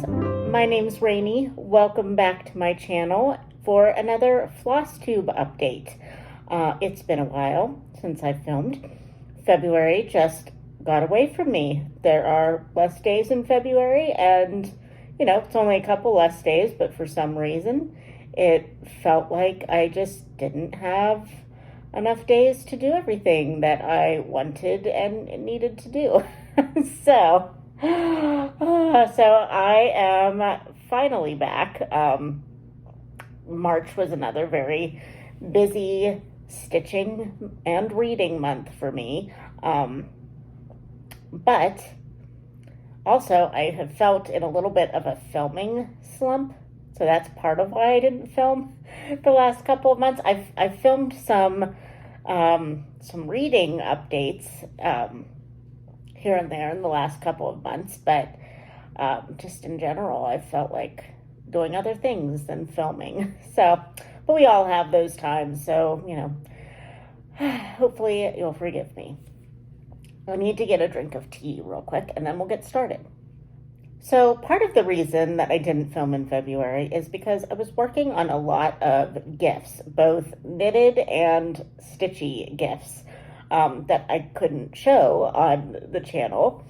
friends, my name's Rainey. Welcome back to my channel for another FlossTube update. It's been a while since I filmed. February just got away from me. There are less days in February, and it's only a couple less days, but for some reason it felt like I just didn't have enough days to do everything that I wanted and needed to do. So I am finally back. March was another very busy stitching and reading month for me. But also I have felt in a little bit of a filming slump. So that's part of why I didn't film the last couple of months. I've filmed some reading updates here and there in the last couple of months, but just in general, I felt like doing other things than filming. So, but we all have those times, so, hopefully you'll forgive me. I need to get a drink of tea real quick, and then we'll get started. So part of the reason that I didn't film in February is because I was working on a lot of gifts, both knitted and stitchy gifts, that I couldn't show on the channel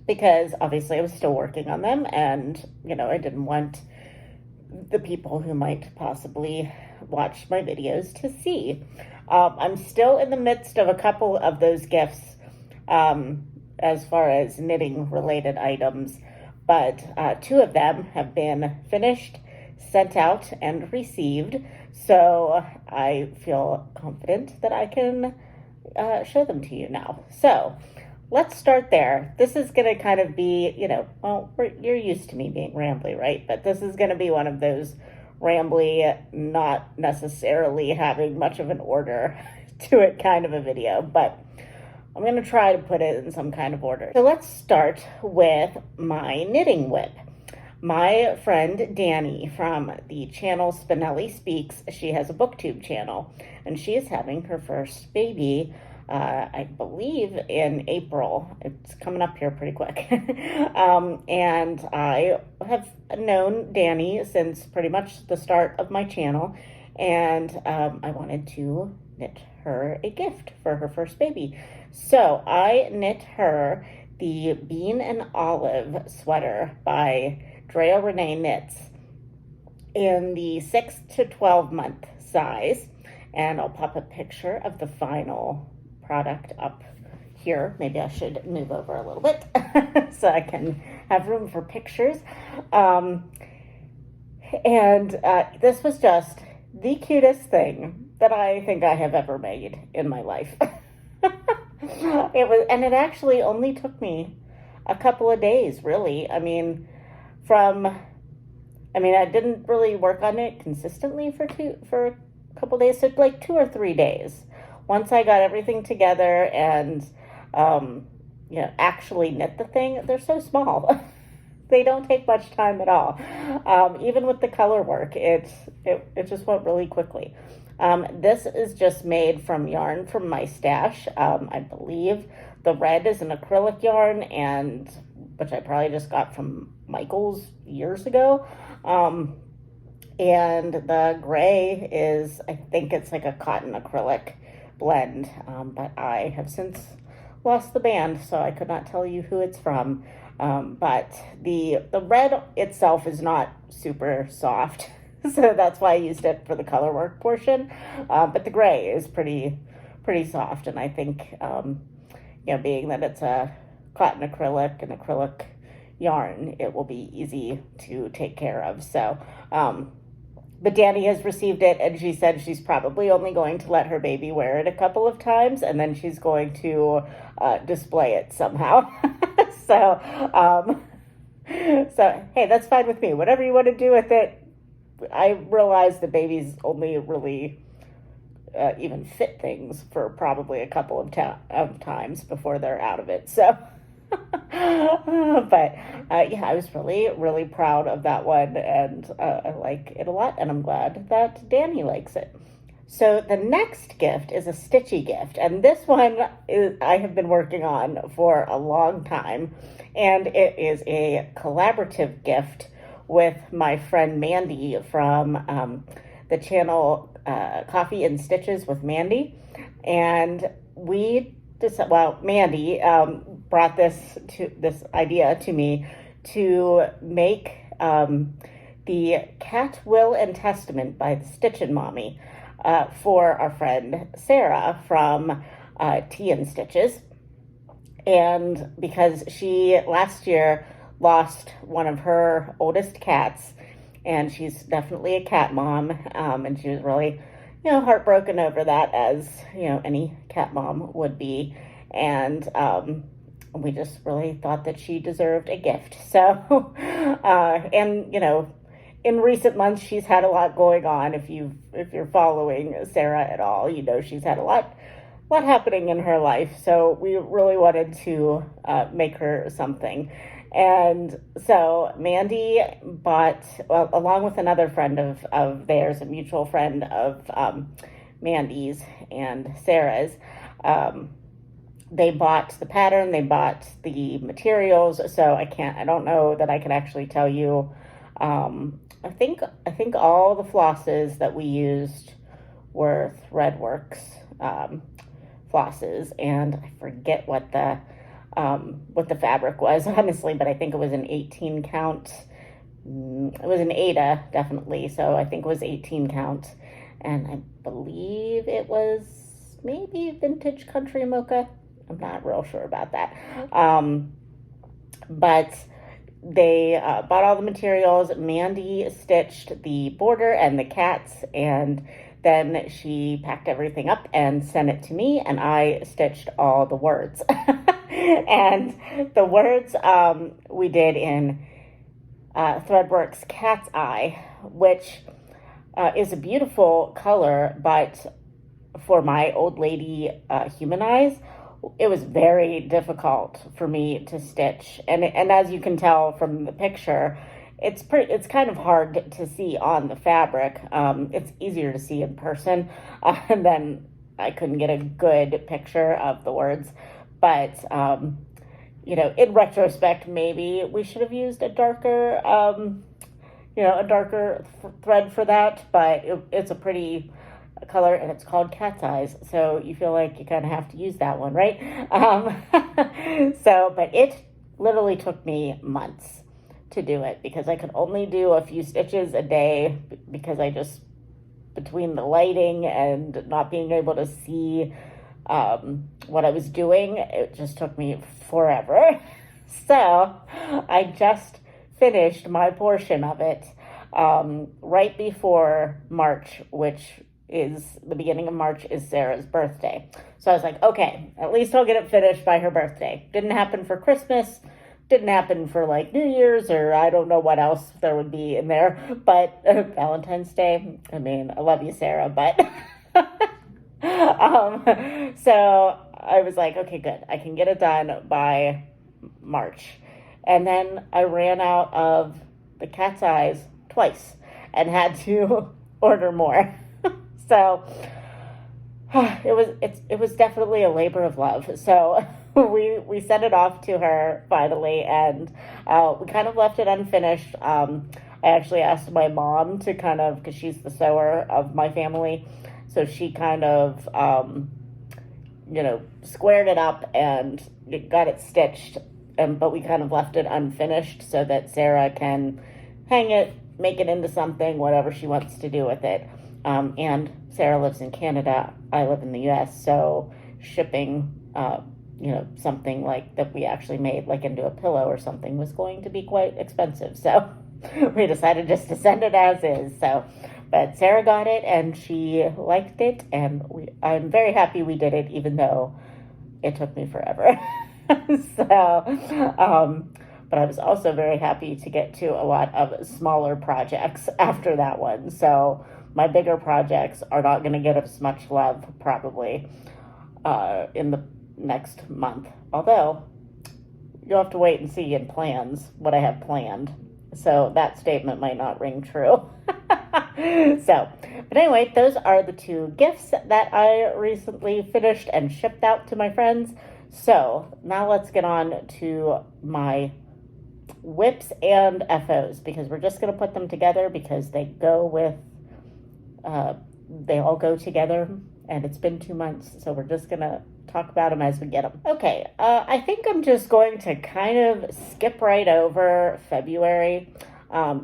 because obviously I was still working on them, and I didn't want the people who might possibly watch my videos to see. I'm still in the midst of a couple of those gifts as far as knitting related items, but two of them have been finished, sent out, and received, so I feel confident that I can show them to you now. So let's start there. This is going to kind of be, you're used to me being rambly, right? But this is going to be one of those rambly, not necessarily having much of an order to it kind of a video, but I'm going to try to put it in some kind of order. So let's start with my knitting whip. My friend Danny from the channel Spinelli Speaks, she has a booktube channel, and she is having her first baby, I believe in April. It's coming up here pretty quick. And I have known Danny since pretty much the start of my channel, and I wanted to knit her a gift for her first baby. So I knit her the Bean and Olive sweater by Drea Renee Knits in the 6 to 12 month size, and I'll pop a picture of the final product up here. Maybe I should move over a little bit so I can have room for pictures. This was just the cutest thing that I think I have ever made in my life. It actually only took me a couple of days, really. I didn't really work on it consistently for a couple of days, so like 2 or 3 days. Once I got everything together and, actually knit the thing, they're so small. They don't take much time at all. Even with the color work, it just went really quickly. This is just made from yarn from my stash. I believe the red is an acrylic yarn, which I probably just got from Michael's years ago. And the gray is, I think it's like a cotton acrylic blend, but I have since lost the band, so I could not tell you who it's from. But the red itself is not super soft, so that's why I used it for the color work portion. But the gray is pretty soft, and I think, being that it's a cotton acrylic and acrylic yarn, it will be easy to take care of. So, but Danny has received it, and she said she's probably only going to let her baby wear it a couple of times, and then she's going to display it somehow. So hey, that's fine with me. Whatever you want to do with it. I realize the babies only really even fit things for probably a couple of times before they're out of it. So, but I was really, really proud of that one, and I like it a lot, and I'm glad that Danny likes it. So the next gift is a Stitchy gift, and this one I have been working on for a long time, and it is a collaborative gift with my friend Mandy from the channel Coffee and Stitches with Mandy, and Mandy brought this idea to me to make the Cat Will and Testament by the Stitchin' Mommy for our friend Sarah from Tea and Stitches. And because she last year lost one of her oldest cats, and she's definitely a cat mom, and she was really, heartbroken over that, as, any cat mom would be. And we just really thought that she deserved a gift. So, in recent months, she's had a lot going on. If you're following Sarah at all, she's had a lot happening in her life. So we really wanted to make her something. And so Mandy bought, along with another friend of theirs, a mutual friend of Mandy's and Sarah's, they bought the pattern, they bought the materials. So I don't know that I can actually tell you. I think all the flosses that we used were Threadworks flosses, and I forget what the fabric was, honestly, but I think it was an 18 count. It was an Ada, definitely. So I think it was 18 count, and I believe it was maybe vintage country mocha. I'm not real sure about that. But they bought all the materials. Mandy stitched the border and the cats, and then she packed everything up and sent it to me, and I stitched all the words. And the words we did in Threadworks Cat's Eye, which is a beautiful color, but for my old lady human eyes, it was very difficult for me to stitch. And as you can tell from the picture, it's kind of hard to see on the fabric. It's easier to see in person, and then I couldn't get a good picture of the words. But, in retrospect, maybe we should have used a darker, thread for that. But it's a pretty color, and it's called Cat's Eyes. So you feel like you kind of have to use that one, right? But it literally took me months to do it, because I could only do a few stitches a day, because between the lighting and not being able to see what I was doing, it just took me forever. So I just finished my portion of it right before March, which is the beginning of March, is Sarah's birthday. So I was like, okay, at least I'll get it finished by her birthday. Didn't happen for Christmas, didn't happen for like New Year's, or I don't know what else there would be in there, but Valentine's Day, I mean, I love you, Sarah, but so I was like, okay, good, I can get it done by March. And then I ran out of the Cat's Eyes twice and had to order more. So it was definitely a labor of love. So we sent it off to her finally, and we kind of left it unfinished. I actually asked my mom to because she's the sewer of my family, so she kind of squared it up and got it stitched, but we kind of left it unfinished so that Sarah can hang it, make it into something, whatever she wants to do with it. And Sarah lives in Canada, I live in the US, so shipping, something like that we actually made like into a pillow or something was going to be quite expensive. So we decided just to send it as is. But Sarah got it and she liked it, and I'm very happy we did it, even though it took me forever. But I was also very happy to get to a lot of smaller projects after that one. So my bigger projects are not going to get as much love probably in the next month. Although you'll have to wait and see in plans what I have planned So that statement might not ring true. But anyway, those are the two gifts that I recently finished and shipped out to my friends. So now let's get on to my whips and FOs, because we're just going to put them together because they all go together, and it's been 2 months, so we're just going to talk about them as we get them. Okay, I think I'm just going to kind of skip right over February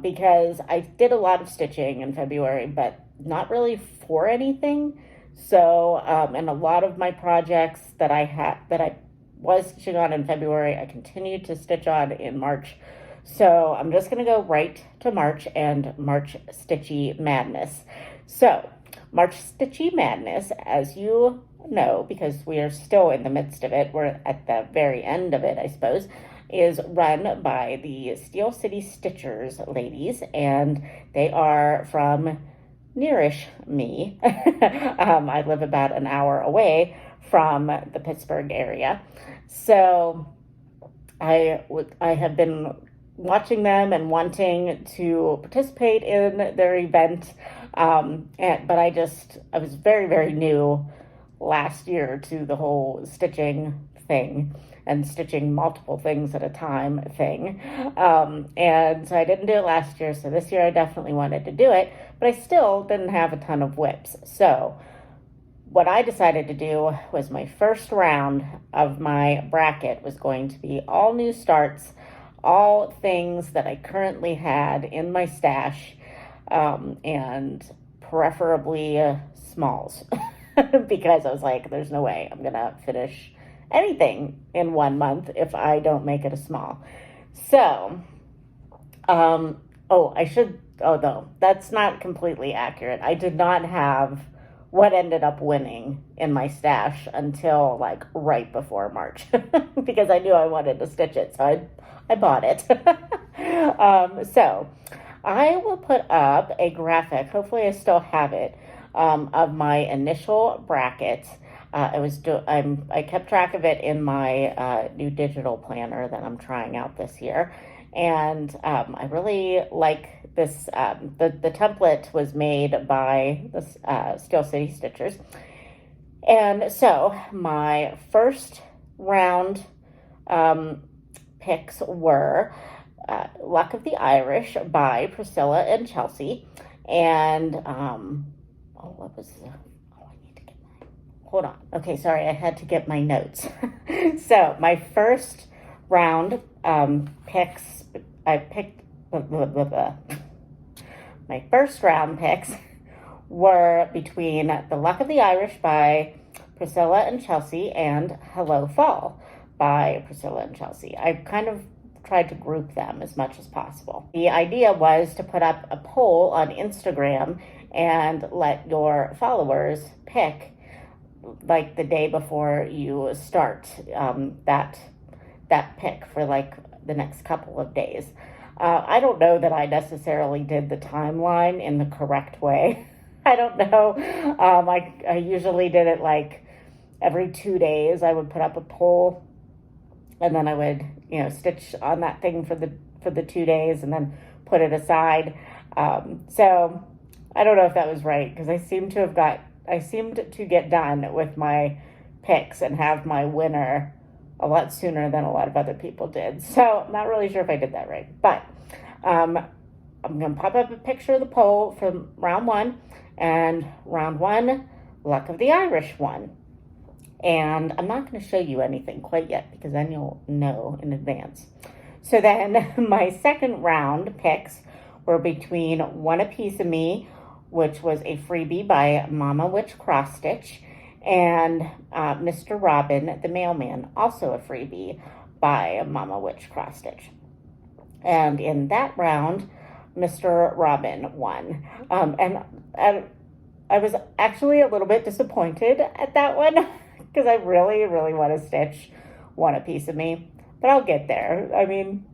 because I did a lot of stitching in February, but not really for anything. So, and a lot of my projects that I was stitching on in February, I continued to stitch on in March. So I'm just going to go right to March and March Stitchy Madness. So March Stitchy Madness, as you know, because we are still in the midst of it, we're at the very end of it, I suppose, is run by the Steel City Stitchers ladies, and they are from nearish me. I live about an hour away from the Pittsburgh area. So I have been watching them and wanting to participate in their event. But I was very, very new last year to the whole stitching thing and stitching multiple things at a time thing. And so I didn't do it last year. So this year I definitely wanted to do it, but I still didn't have a ton of whips. So what I decided to do was my first round of my bracket was going to be all new starts, all things that I currently had in my stash, and preferably smalls, because I was like, there's no way I'm going to finish anything in 1 month if I don't make it a small. So, no, that's not completely accurate. I did not have what ended up winning in my stash until like right before March because I knew I wanted to stitch it. So I bought it. So I will put up a graphic. Hopefully I still have it, of my initial bracket. I kept track of it in my new digital planner that I'm trying out this year. And I really like this. The template was made by the Steel City Stitchers. And so my first round picks were Luck of the Irish by Priscilla and Chelsea. And, hold on. Okay, sorry, I had to get my notes. So my first round picks, my first round picks were between The Luck of the Irish by Priscilla and Chelsea and Hello Fall by Priscilla and Chelsea. I kind of tried to group them as much as possible. The idea was to put up a poll on Instagram and let your followers pick, like the day before you start that pick for like the next couple of days. I don't know that I necessarily did the timeline in the correct way. I don't know. I usually did it like every 2 days. I would put up a poll, and then I would, stitch on that thing for the 2 days, and then put it aside. So I don't know if that was right, because I seemed to get done with my picks and have my winner a lot sooner than a lot of other people did. So I'm not really sure if I did that right. But I'm going to pop up a picture of the poll from round 1. And round 1, Luck of the Irish won. And I'm not going to show you anything quite yet, because then you'll know in advance. So then my second round picks were between One A Piece of Me, which was a freebie by Mama Witch Cross Stitch, and Mr. Robin the Mailman, also a freebie by Mama Witch Cross Stitch. And in that round, Mr. Robin won. And I was actually a little bit disappointed at that one, because I really, really want to stitch One A Piece of Me. But I'll get there. I mean,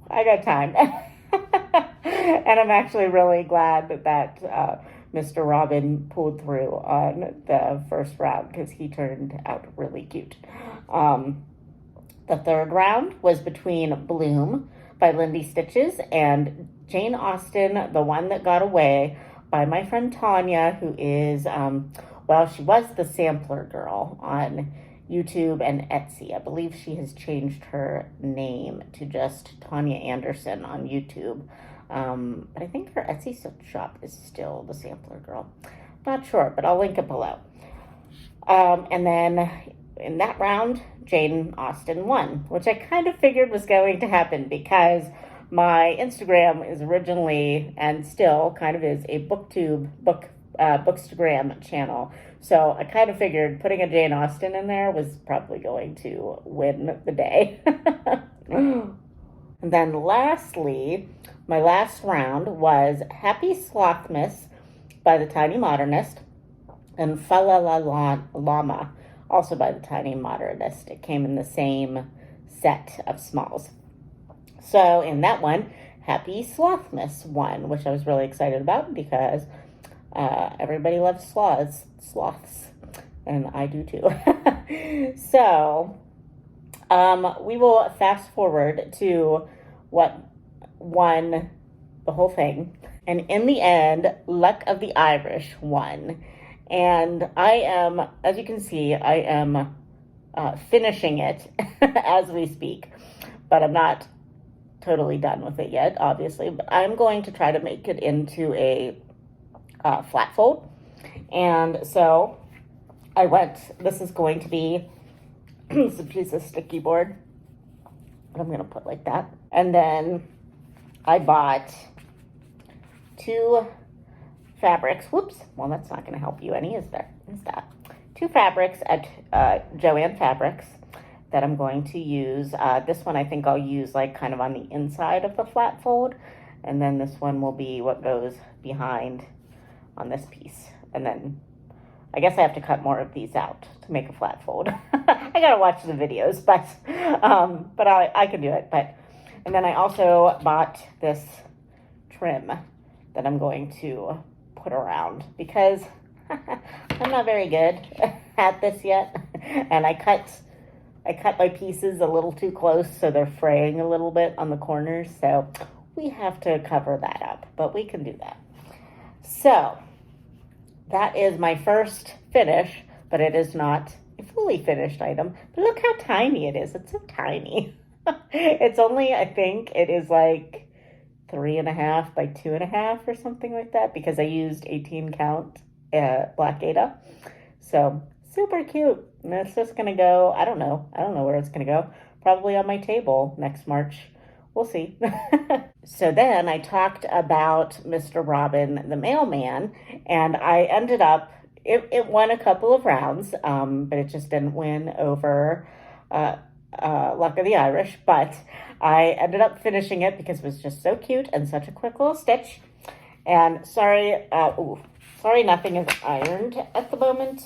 I got time. And I'm actually really glad that Mr. Robin pulled through on the first round, because he turned out really cute. The third round was between Bloom by Lindy Stitches, and Jane Austen, The One That Got Away, by my friend Tanya, who is, well, she was the sampler girl on YouTube and Etsy. I believe she has changed her name to just Tanya Anderson on YouTube. But I think her Etsy shop is still the sampler girl. Not sure, but I'll link it below. And then in that round, Jane Austen won, which I kind of figured was going to happen because my Instagram is originally and still kind of is a bookstagram channel. So I kind of figured putting a Jane Austen in there was probably going to win the day. And then lastly, my last round was Happy Slothmas by the Tiny Modernist and Fa La La Llama, also by the Tiny Modernist. It came in the same set of smalls. So in that one, Happy Slothmas won, which I was really excited about because everybody loves sloths, and I do too. So we will fast forward to what won the whole thing. And in the end, Luck of the Irish won. And I am, as you can see, I am finishing it as we speak. But I'm not totally done with it yet, obviously. But I'm going to try to make it into a flat fold. And so I this is going to be it's a piece of sticky board that I'm going to put like that. And then I bought 2 fabrics. Whoops. Well, that's not going to help you any, is that? 2 fabrics at Joann Fabrics that I'm going to use. This one I think I'll use like kind of on the inside of the flat fold. And then this one will be what goes behind on this piece. And then I guess I have to cut more of these out to make a flat fold. I gotta watch the videos, but I can do it. And then I also bought this trim that I'm going to put around because I'm not very good at this yet. And I cut my pieces a little too close, so they're fraying a little bit on the corners. So we have to cover that up, but we can do that. So that is my first finish, but it is not a fully finished item. But look how tiny it is. It's so tiny. It's only, I think it is like 3.5 by 2.5 or something like that, because I used 18 count black Ada. So super cute. And it's just gonna go, I don't know where it's gonna go. Probably on my table next March. We'll see. So then I talked about Mr. Robin the Mailman, and I ended up, it won a couple of rounds, but it just didn't win over Luck of the Irish. But I ended up finishing it because it was just so cute and such a quick little stitch. And sorry nothing is ironed at the moment.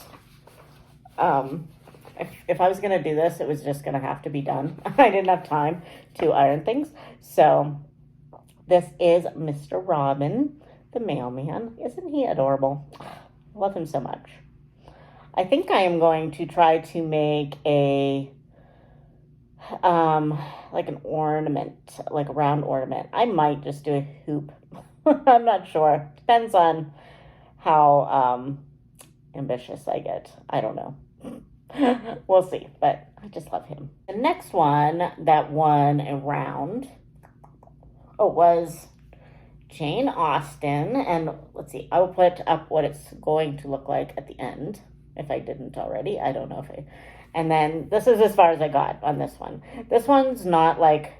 If I was going to do this, it was just going to have to be done. I didn't have time to iron things. So this is Mr. Robin, the mailman. Isn't he adorable? I love him so much. I think I am going to try to make a, like an ornament, like a round ornament. I might just do a hoop. I'm not sure. Depends on how ambitious I get. I don't know. We'll see, but I just love him. The next one that won a round was Jane Austen, and let's see, I will put up what it's going to look like at the end, if I didn't already. I don't know if I, and then this is as far as I got on this one. This one's not like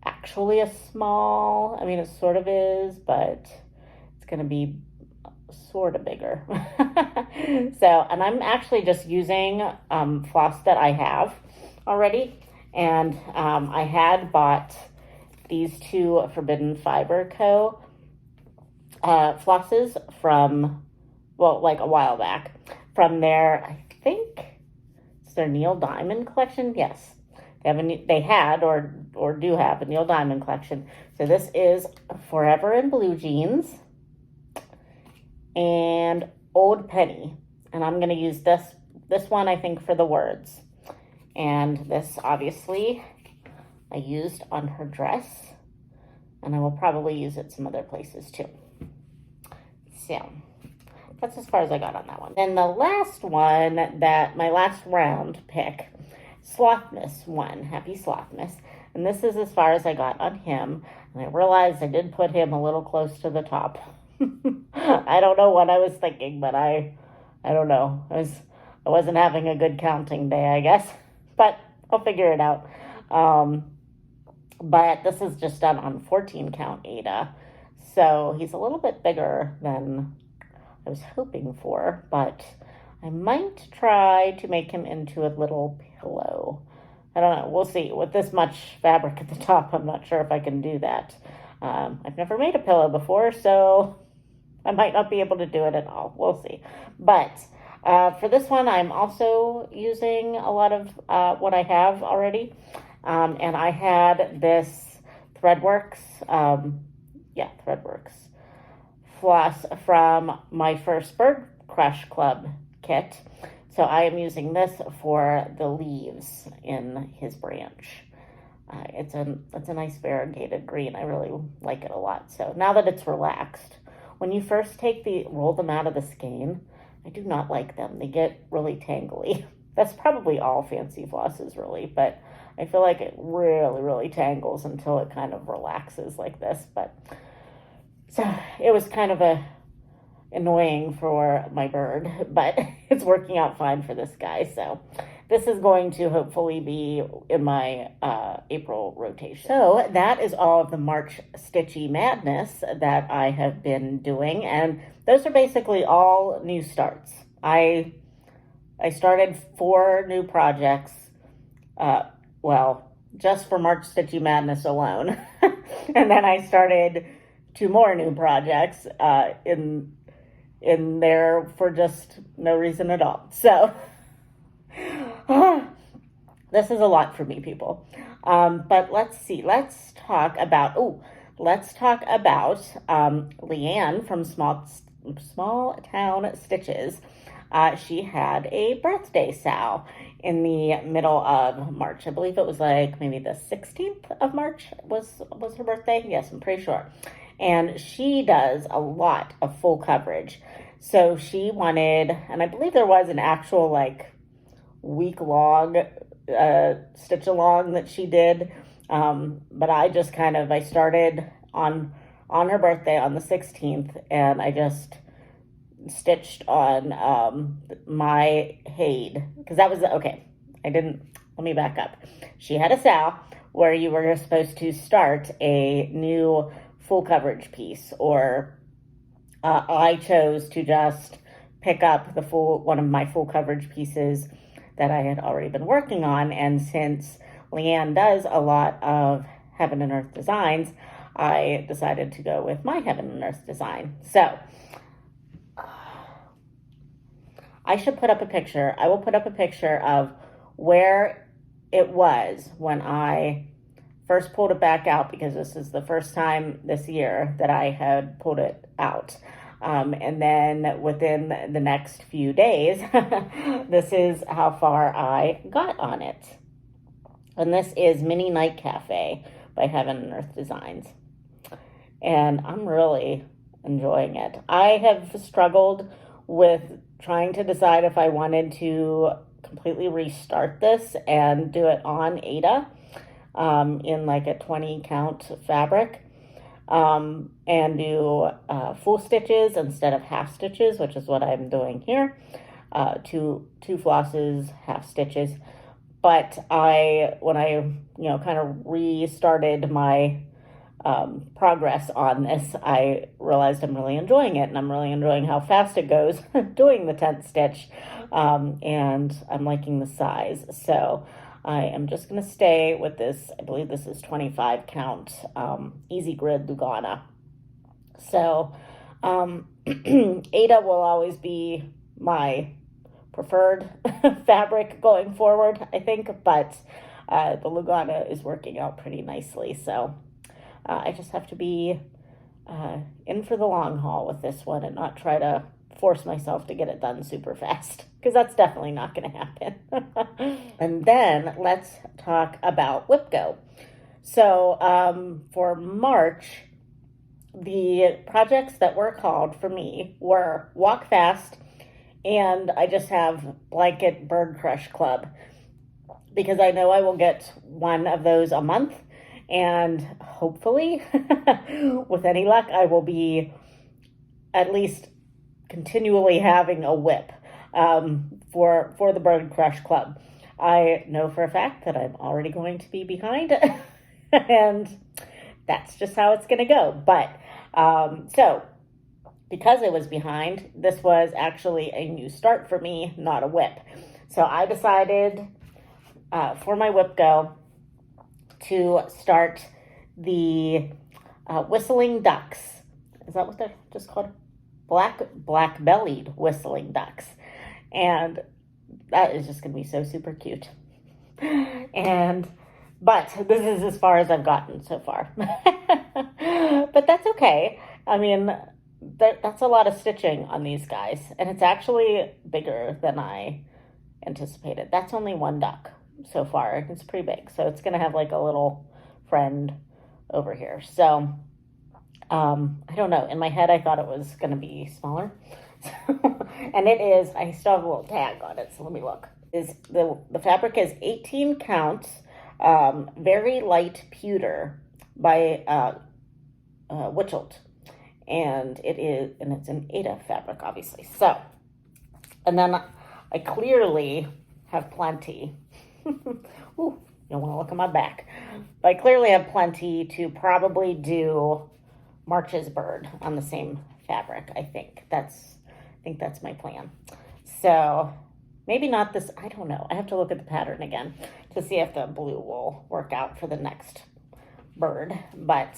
actually a small, I mean it sort of is, but it's gonna be sort of bigger. So, and I'm actually just using floss that I have already, and I had bought these 2 Forbidden Fiber Co. Flosses from, well, like a while back, from their, I think it's their Neil Diamond collection. Yes, they had or do have a Neil Diamond collection. So this is Forever in Blue Jeans and Old Penny, and I'm going to use this one, I think, for the words. And this, obviously, I used on her dress, and I will probably use it some other places too. So that's as far as I got on that one. Then the last one, that my last round pick, Slothmas one, Happy Slothmas. And this is as far as I got on him. And I realized I did put him a little close to the top. I don't know what I was thinking, but I don't know. I wasn't having a good counting day, I guess. But I'll figure it out. But this is just done on 14 count Ada. So he's a little bit bigger than I was hoping for, but I might try to make him into a little pillow. I don't know. We'll see. With this much fabric at the top, I'm not sure if I can do that. I've never made a pillow before, so I might not be able to do it at all. We'll see. But for this one, I'm also using a lot of what I have already. And I had this Threadworks, Threadworks floss from my first Bird Crush Club kit. So I am using this for the leaves in his branch. It's a nice variegated green. I really like it a lot. So now that it's relaxed, when you first roll them out of the skein, I do not like them. They get really tangly. That's probably all fancy flosses really, but I feel like it really, really tangles until it kind of relaxes like this. But so it was kind of annoying for my bird, but it's working out fine for this guy. So this is going to hopefully be in my April rotation. So that is all of the March Stitchy madness that I have been doing, and those are basically all new starts. I started 4 new projects, just for March Stitchy madness alone, and then I started 2 more new projects in there for just no reason at all. So this is a lot for me, people. But let's see. Let's talk about Leanne from Small Town Stitches. She had a birthday Sal in the middle of March. I believe it was like maybe the 16th of March was her birthday. Yes, I'm pretty sure. And she does a lot of full coverage. So she wanted, and I believe there was an actual like week-long stitch along that she did. But I started on her birthday on the 16th, and I just stitched on my Haid, because that was okay. Let me back up. She had a Sal where you were supposed to start a new full coverage piece, or I chose to just pick up one of my full coverage pieces that I had already been working on. And since Leanne does a lot of Heaven and Earth designs, I decided to go with my Heaven and Earth design. So I should put up a picture. I will put up a picture of where it was when I first pulled it back out, because this is the first time this year that I had pulled it out. And then within the next few days, this is how far I got on it. And this is Mini Night Cafe by Heaven and Earth Designs. And I'm really enjoying it. I have struggled with trying to decide if I wanted to completely restart this and do it on Ada in like a 20 count fabric, and do full stitches instead of half stitches, which is what I'm doing here. Two flosses, half stitches. But when I kind of restarted my progress on this, I realized I'm really enjoying it, and I'm really enjoying how fast it goes doing the 10th stitch, and I'm liking the size. So I am just going to stay with this. I believe this is 25 count Easy Grid Lugana. So Ada will always be my preferred fabric going forward, I think, but the Lugana is working out pretty nicely. So I just have to be in for the long haul with this one and not try to force myself to get it done super fast, because that's definitely not going to happen. And then let's talk about Whip Go. So for March, the projects that were called for me were Walk Fast, and I just have Blanket Bird Crush Club because I know I will get one of those a month, and hopefully, with any luck, I will be at least continually having a whip for the Bird Crush Club. I know for a fact that I'm already going to be behind, and that's just how it's going to go. But so, because I was behind, this was actually a new start for me, not a whip. So I decided for my whip go to start the whistling ducks. Is that what they're just called? Black-bellied whistling ducks. And that is just going to be so super cute. But this is as far as I've gotten so far. But that's okay. I mean, that's a lot of stitching on these guys. And it's actually bigger than I anticipated. That's only one duck so far. It's pretty big. So it's going to have like a little friend over here. So I don't know. In my head, I thought it was going to be smaller. And it is. I still have a little tag on it. So let me look. The fabric is 18 counts. Very light pewter by Witchelt, and it's an Ada fabric, obviously. So, and then I clearly have plenty. Ooh, you don't want to look at my back. But I clearly have plenty to probably do March's bird on the same fabric. I think that's my plan. So maybe not this. I don't know. I have to look at the pattern again to see if the blue will work out for the next bird. But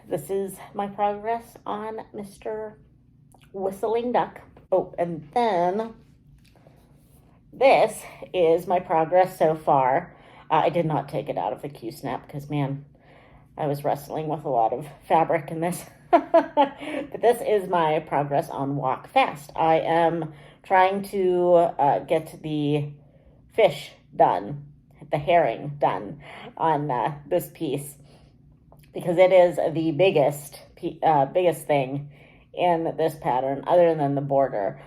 this is my progress on Mr. Whistling Duck. Oh, and then this is my progress so far. I did not take it out of the Q-snap because, man, I was wrestling with a lot of fabric in this. But this is my progress on Walk Fast. I am trying to get the fish done, the herring done on this piece, because it is the biggest thing in this pattern other than the border.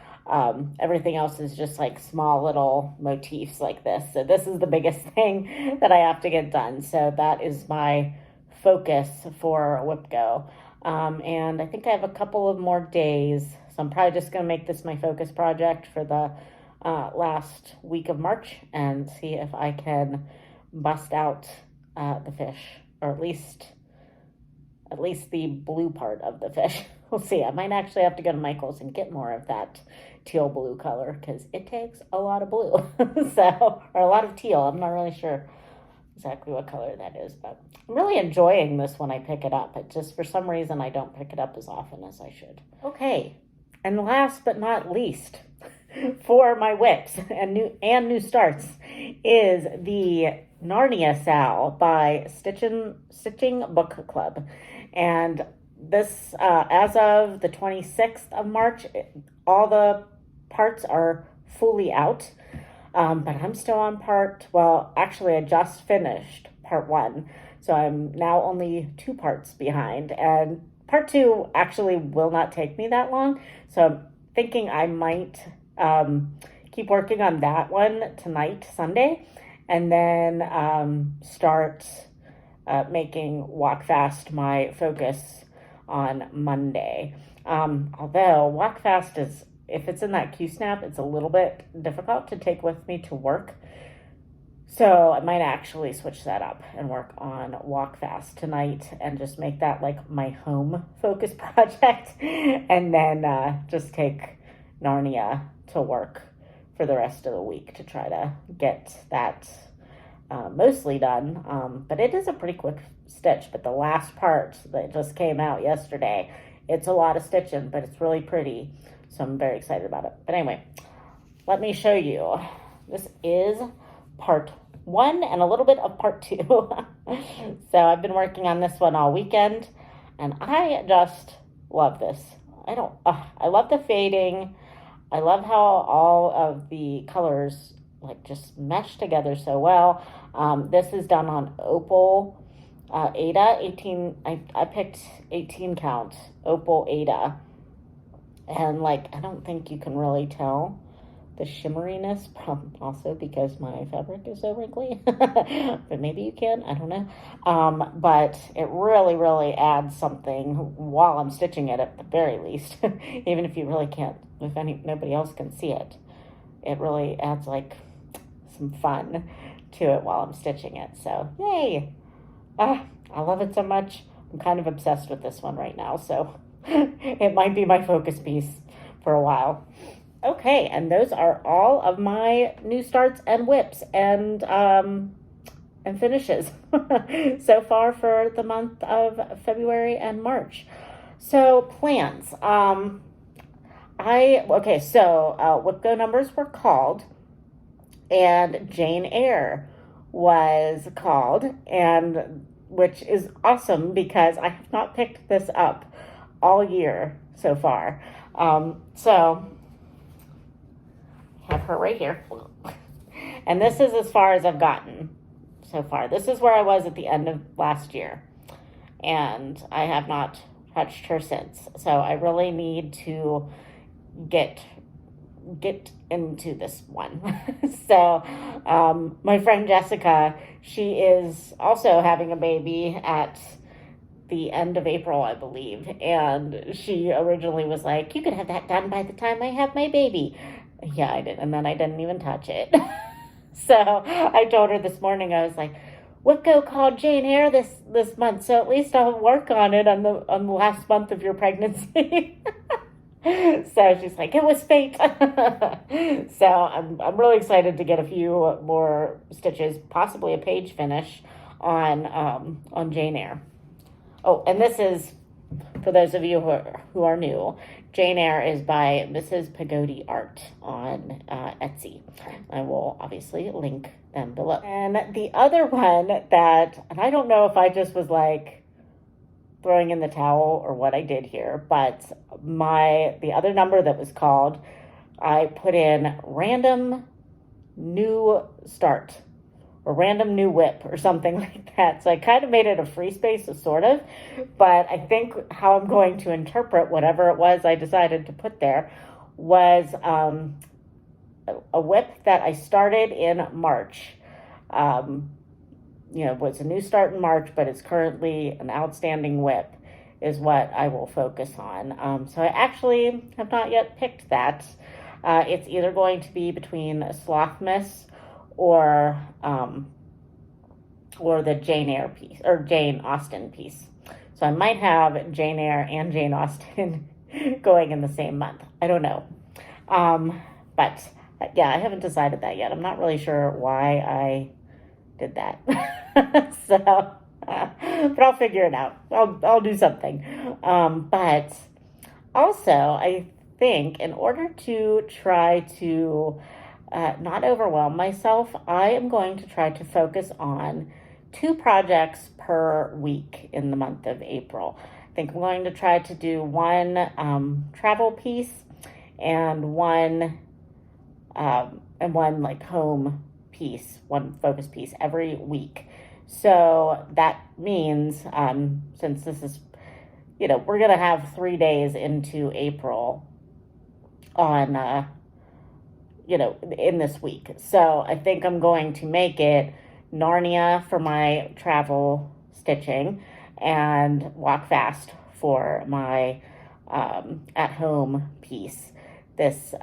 Everything else is just like small little motifs like this. So this is the biggest thing that I have to get done. So that is my focus for Whip Go. And I think I have a couple of more days. So I'm probably just going to make this my focus project for the last week of March and see if I can bust out the fish, or at least the blue part of the fish. We'll see. I might actually have to go to Michael's and get more of that teal blue color because it takes a lot of blue. Or a lot of teal. I'm not really sure exactly what color that is, but I'm really enjoying this when I pick it up. It just, for some reason, I don't pick it up as often as I should. Okay, and last but not least, for my whips and new starts is the Narnia Sal by Stitching Book Club. And this, as of the 26th of March, all the parts are fully out. But I'm still on actually I just finished part 1. So I'm now only 2 parts behind. And part 2 actually will not take me that long. So I'm thinking I might keep working on that one tonight, Sunday, and then start making Walk Fast my focus on Monday. Although Walk Fast is, if it's in that Q-snap, it's a little bit difficult to take with me to work. So I might actually switch that up and work on Walk Fast tonight and just make that like my home focus project, and then just take Narnia to work for the rest of the week to try to get that mostly done. But it is a pretty quick stitch. But the last part that just came out yesterday, it's a lot of stitching, but it's really pretty. So I'm very excited about it. But anyway, let me show you. This is part 1 and a little bit of part 2. So I've been working on this one all weekend, and I just love this. I love the fading. I love how all of the colors like just mesh together so well. This is done on Opal Ada 18. I picked 18 count Opal Ada, and like I don't think you can really tell the shimmeriness, also because my fabric is so wrinkly, but maybe you can, I don't know. But it really, really adds something while I'm stitching it at the very least, even if you really can't, if nobody else can see it. It really adds like some fun to it while I'm stitching it. So yay! I love it so much. I'm kind of obsessed with this one right now, so it might be my focus piece for a while. Okay, and those are all of my new starts and whips and finishes so far for the month of February and March. So plans. Whip Go numbers were called, and Jane Eyre was called, and which is awesome because I have not picked this up all year so far. So have her right here. And this is as far as I've gotten so far. This is where I was at the end of last year. And I have not touched her since. So I really need to get into this one. So my friend Jessica, she is also having a baby at the end of April, I believe. And she originally was like, you could have that done by the time I have my baby. Yeah, I did. And then I didn't even touch it. So I told her this morning, I was like, Whip Go called Jane Eyre this month, so at least I'll work on it on the last month of your pregnancy. So she's like, it was fate. So I'm really excited to get a few more stitches, possibly a page finish on Jane Eyre. Oh, and this is, for those of you who are new, Jane Eyre is by Mrs. Pagodi Art on Etsy. I will obviously link them below. And the other one that, and I don't know if I just was like throwing in the towel or what I did here, but the other number that was called, I put in random new start or random new whip or something like that. So I kind of made it a free space, sort of, but I think how I'm going to interpret whatever it was I decided to put there was a whip that I started in March. Was a new start in March, but it's currently an outstanding whip is what I will focus on. So I actually have not yet picked that. It's either going to be between Slothmas or the Jane Eyre piece or Jane Austen piece. So I might have Jane Eyre and Jane Austen going in the same month. I don't know. But yeah, I haven't decided that yet. I'm not really sure why I did that. So, but I'll figure it out. I'll do something. But also, I think in order to try to not overwhelm myself, I am going to try to focus on 2 projects per week in the month of April. I think I'm going to try to do one travel piece and one like home piece, one focus piece every week. So that means since this is, we're going to have 3 days into April on in this week. So I think I'm going to make it Narnia for my travel stitching and Walk Fast for my at-home piece this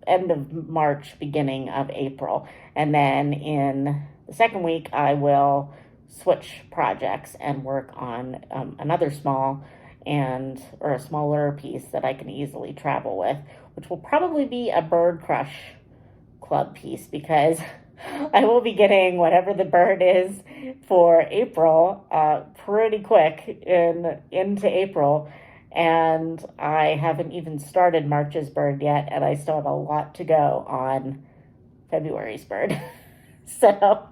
end of March, beginning of April. And then in the second week, I will switch projects and work on another a smaller piece that I can easily travel with, which will probably be a Bird Crush Club piece, because I will be getting whatever the bird is for April pretty quick into April, and I haven't even started March's bird yet, and I still have a lot to go on February's bird. So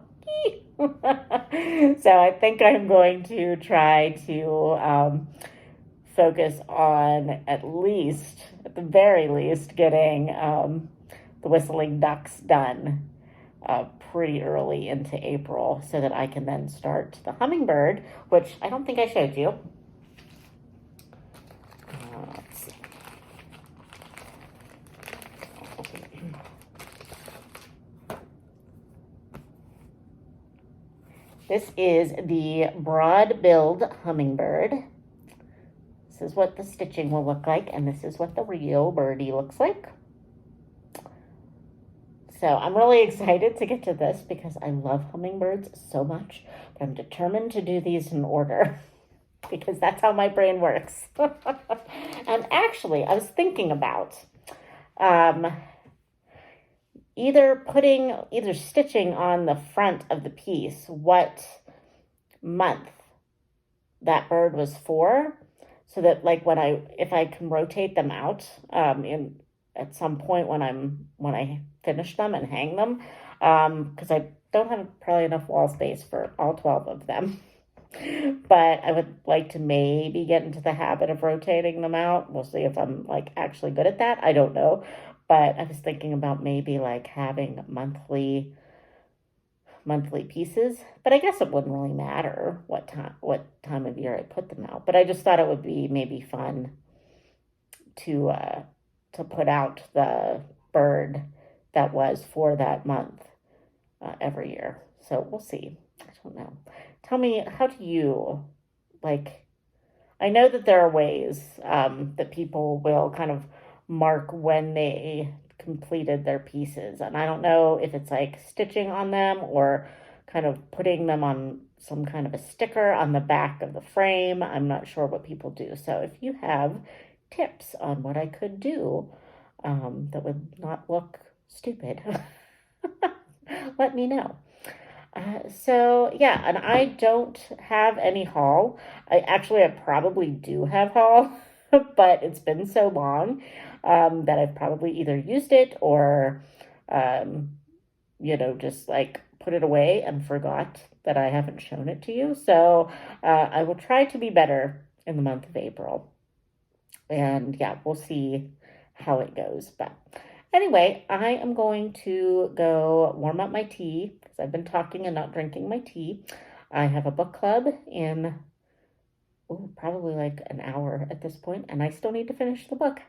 I think I'm going to try to focus on at the very least, getting the whistling ducks done pretty early into April so that I can then start the hummingbird, which I don't think I showed you. Let's see. This is the broad-billed hummingbird. This is what the stitching will look like, and this is what the real birdie looks like. So I'm really excited to get to this because I love hummingbirds so much, but I'm determined to do these in order because that's how my brain works. And actually, I was thinking about either stitching on the front of the piece what month that bird was for, so that like if I can rotate them out at some point when I finish them and hang them, because I don't have probably enough wall space for all 12 of them. But I would like to maybe get into the habit of rotating them out. We'll see if I'm like actually good at that. I don't know. But I was thinking about maybe like having monthly pieces. But I guess it wouldn't really matter what time of year I put them out. But I just thought it would be maybe fun to put out the bird that was for that month every year. So we'll see. I don't know. Tell me, how do you like? I know that there are ways that people will kind of mark when they completed their pieces, and I don't know if it's like stitching on them or kind of putting them on some kind of a sticker on the back of the frame. I'm not sure what people do. So if you have tips on what I could do that would not look stupid, let me know. So yeah, and I don't have any haul. I probably do have haul, but it's been so long that I've probably either used it or, just like put it away and forgot that I haven't shown it to you. So I will try to be better in the month of April. And yeah, we'll see how it goes. But anyway, I am going to go warm up my tea because I've been talking and not drinking my tea. I have a book club in probably like an hour at this point, and I still need to finish the book.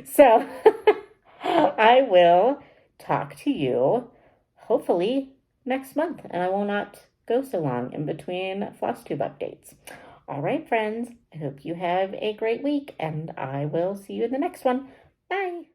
So I will talk to you hopefully next month, and I will not go so long in between FlossTube updates. All right, friends, I hope you have a great week, and I will see you in the next one. Bye.